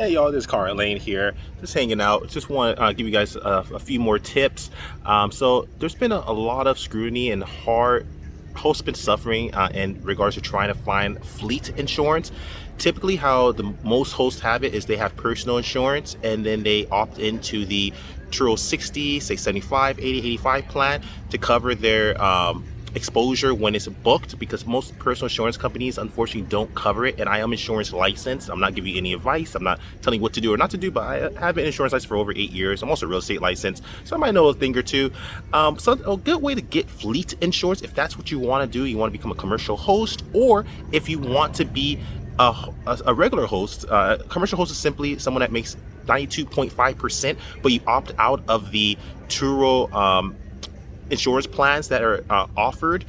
Hey y'all, this is Conrad Layn here, just hanging out. Just want to give you guys a few more tips. So there's been a lot of scrutiny and hosts been suffering in regards to trying to find fleet insurance. Typically how the most hosts have it is they have personal insurance and then they opt into the Turo 60, 675, 80, 85 plan to cover their exposure when it's booked, because most personal insurance companies unfortunately don't cover it. And I am insurance licensed. I'm not giving you any advice. I'm not telling you what to do or not to do, but I have been insurance licensed for over 8 years. I'm also real estate licensed, so I might know a thing or two. So a good way to get fleet insurance, if that's what you want to do, you want to become a commercial host, or if you want to be a regular host. Commercial host is simply someone that makes 92.5%, but you opt out of the Turo insurance plans that are offered.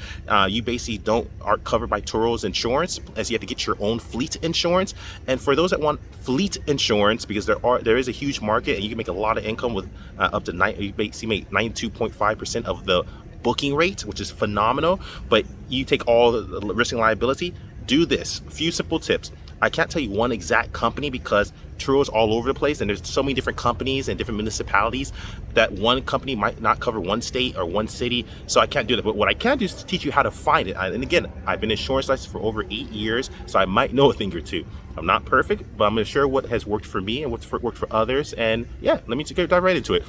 You basically aren't covered by Turo's insurance, as you have to get your own fleet insurance. And for those that want fleet insurance, because there is a huge market and you can make a lot of income with up to you basically make 92.5% of the booking rate, which is phenomenal, but you take all the risk and liability. Do this. A few simple tips. I can't tell you one exact company because Turo is all over the place and there's so many different companies and different municipalities that one company might not cover one state or one city, so I can't do that. But what I can do is to teach you how to find it. And again, I've been insurance licensed for over 8 years, so I might know a thing or two. I'm not perfect, but I'm going to share what has worked for me and what's worked for others. And yeah, let me dive right into it.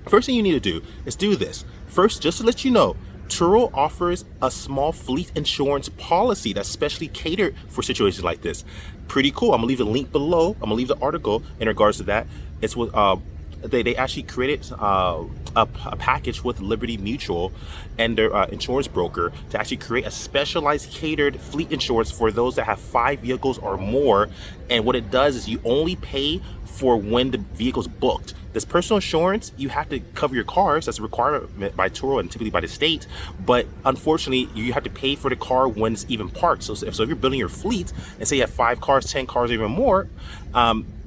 First thing you need to do is do this. First, just to let you know, Turo offers a small fleet insurance policy that's specially catered for situations like this. Pretty cool. I'm gonna leave a link below. I'm gonna leave the article in regards to that. It's with they actually created a package with Liberty Mutual and their insurance broker to actually create a specialized catered fleet insurance for those that have 5 vehicles or more. And what it does is you only pay for when the vehicle's booked. This personal insurance, you have to cover your cars. That's a requirement by Turo and typically by the state. But unfortunately, you have to pay for the car when it's even parked. So if you're building your fleet and say you have 5 cars, 10 cars, or even more,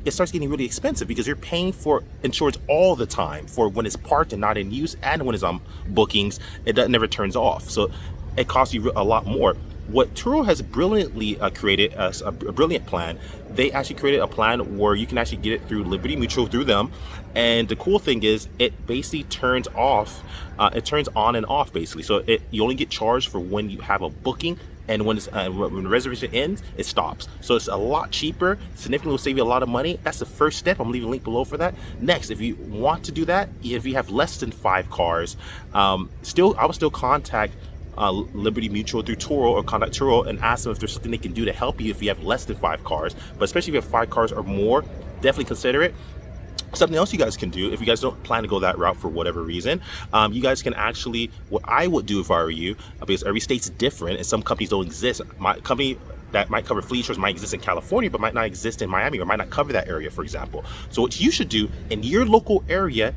it starts getting really expensive because you're paying for insurance all the time for when it's parked and not in use, and when it's on bookings, it never turns off. So it costs you a lot more. What Turo has brilliantly created as a brilliant plan, they actually created a plan where you can actually get it through Liberty Mutual through them. And the cool thing is it basically turns off, it turns on and off basically. So you only get charged for when you have a booking, and when the reservation ends, it stops. So it's a lot cheaper, significantly will save you a lot of money. That's the first step. I'm leaving a link below for that. Next, if you want to do that, if you have less than 5 cars, I would still contact Liberty Mutual through Turo, or contact Turo and ask them if there's something they can do to help you if you have less than 5 cars. But especially if you have 5 cars or more, definitely consider it. Something else you guys can do, if you guys don't plan to go that route for whatever reason, you guys can actually, what I would do if I were you, because every state's different and some companies don't exist. My company that might cover fleet insurance might exist in California, but might not exist in Miami, or might not cover that area, for example. So what you should do in your local area,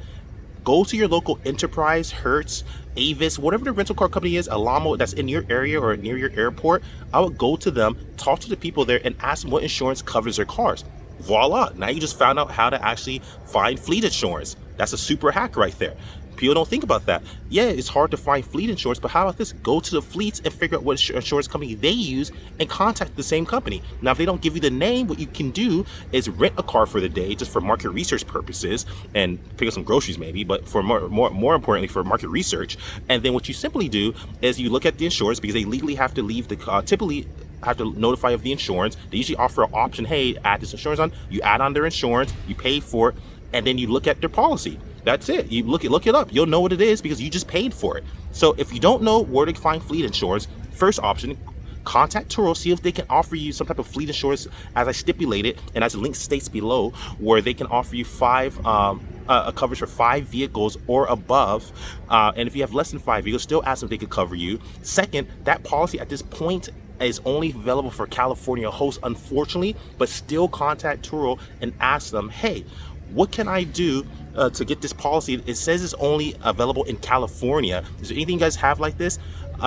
go to your local Enterprise, Hertz, Avis, whatever the rental car company is, Alamo, that's in your area or near your airport. I would go to them, talk to the people there, and ask them what insurance covers their cars. Voila, now you just found out how to actually find fleet insurance. That's a super hack right there. People don't think about that. Yeah, it's hard to find fleet insurance, but how about this? Go to the fleets and figure out what insurance company they use and contact the same company. Now, if they don't give you the name, what you can do is rent a car for the day, just for market research purposes, and pick up some groceries maybe, but for more importantly, for market research. And then what you simply do is you look at the insurance, because they legally have to leave the typically have to notify of the insurance. They usually offer an option, hey, add this insurance on. You add on their insurance, you pay for it, and then you look at their policy. That's it. You look it up. You'll know what it is because you just paid for it. So if you don't know where to find fleet insurance, first option, contact Turo, see if they can offer you some type of fleet insurance as I stipulated, and as the link states below, where they can offer you a coverage for 5 vehicles or above. And if you have less than 5 vehicles, still ask them if they could cover you. Second, that policy at this point is only available for California hosts, unfortunately, but still contact Turo and ask them, hey, what can I do to get this policy? It says it's only available in California. Is there anything you guys have like this?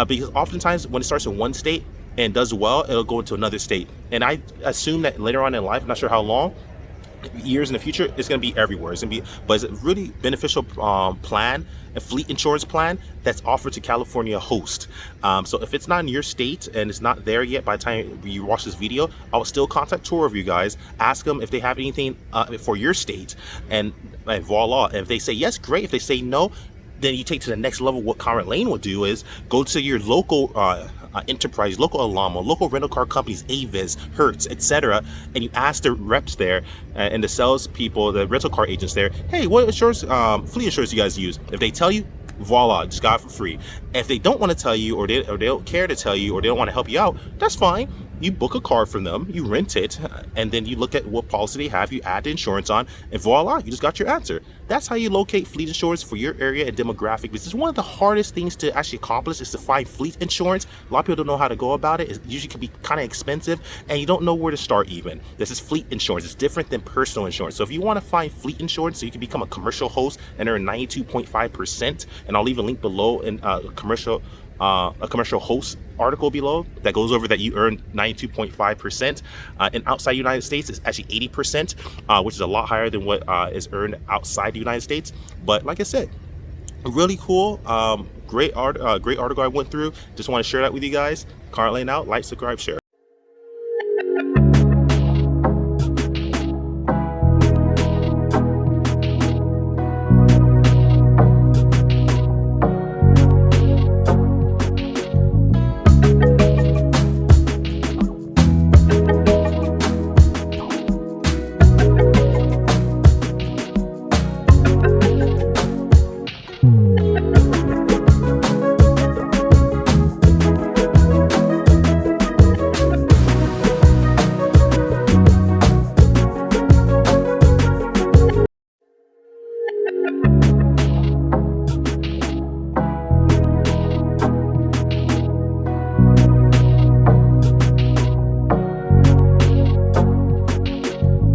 Because oftentimes when it starts in one state and does well, it'll go into another state. And I assume that later on in life, I'm not sure how long, years in the future, it's going to be everywhere. It's going to be, but it's a really beneficial plan, a fleet insurance plan that's offered to California host. So if it's not in your state and it's not there yet by the time you watch this video, I will still contact Turo of you guys, ask them if they have anything for your state, and voila. And if they say yes, great. If they say no, then you take to the next level. What Conrad Layn will do is go to your local enterprise, local Alamo, local rental car companies, Avis, Hertz, etc., and you ask the reps there and the sales people, the rental car agents there, hey, what insurance, fleet insurance you guys use? If they tell you, voila, just got it for free. If they don't want to tell you, or they don't care to tell you, or they don't want to help you out, that's fine. You book a car from them, you rent it, and then you look at what policy they have, you add the insurance on, and voila, you just got your answer. That's how you locate fleet insurance for your area and demographic, because it's one of the hardest things to actually accomplish is to find fleet insurance. A lot of people don't know how to go about it. It usually can be kind of expensive, and you don't know where to start even. This is fleet insurance. It's different than personal insurance. So if you want to find fleet insurance so you can become a commercial host and earn 92.5%, and I'll leave a link below in a commercial host article below that goes over that you earn 92.5%, and outside the United States it's actually 80%, which is a lot higher than what is earned outside the United States. But like I said, really cool, great article I went through. Just want to share that with you guys. Conrad Layn out. Like, subscribe, share.